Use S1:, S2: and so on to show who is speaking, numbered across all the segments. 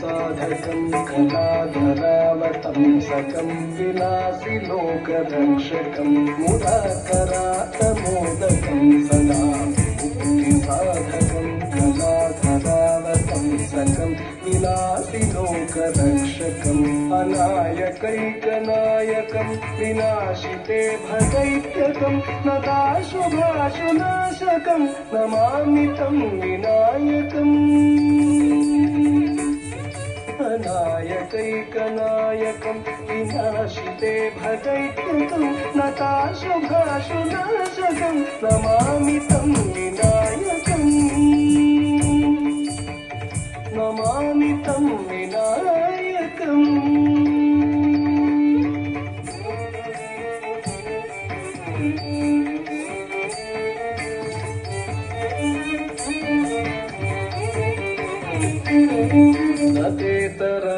S1: साधकं कलाधरावतं सकं विलासि लोकरक्षकं मुदाकरातमोदकं सदा मुक्तिसाधकं कलाधरावतं सकं विलासि लोकरक्षकम् अनायकैकनायकं विनाशिते भदैत्यकं नताशुभाशुनाशकं नमामि तं विनायकम् अनायकैकनायकं विनाशिते भदैत्यकं नताशुभाशुनाशकं नमामि तं विनायकम् नमामि तं विनायकम्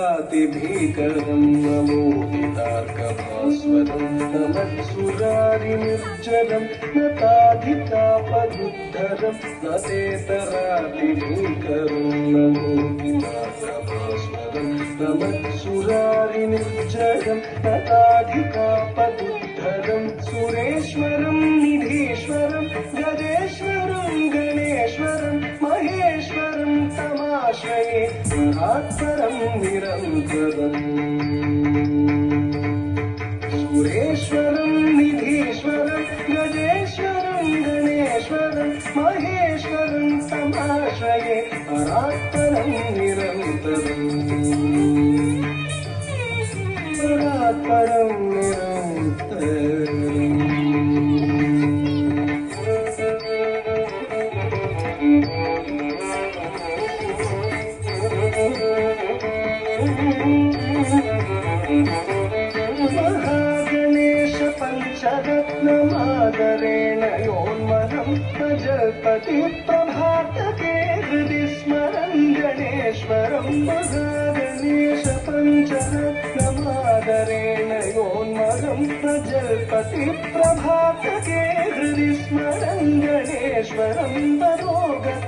S1: नतेतरातिभीकरं नमोदितार्कभास्वरं नमत्सुरारिनिर्जरं नताधिकापदुद्धरं नतेतरातिभीकरं नमोदितार्कभास्वरं नमत्सुरारिनिर्जरं नताधिकापदुद्धरं सुरेश्वरं निधीश्वरं गजेश्वरं गणेश्वरं महेश्वरं तमाश्रये परात्परं निरन्तरम् सुरेश्वरं निधीश्वरं गजेश्वरं गणेश्वरं महेश्वरं तमाश्रये परात्परं निरन्तरम् परात्परं निरन्तरम् महागणेश पञ्चरत्नमादरेण योन्मनं प्रजल्पति प्रभातके हृदि स्मरं गणेश्वरं महागणेश पञ्चरत्नमादरेण योन्मनं प्रजल्पति प्रभातके हृदि स्मरं गणेश्वरं वरोगतामदोषतां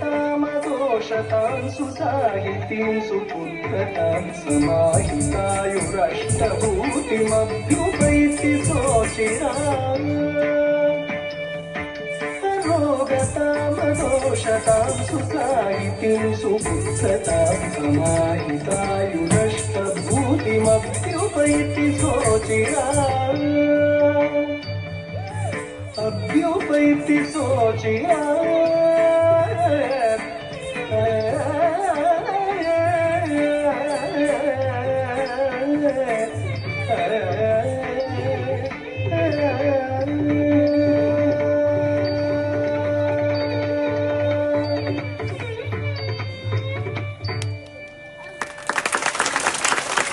S1: सुसाहितीं सुपुत्रतां समाहितायुरष्टभूतिमभ्युपैति सोचिराम् रोगतामदोषतां सुसाहितीं सुपुत्रतां समाहितायुरष्टभूतिमभ्युपैति सोचिराम् अभ्युपैति सोचिराम्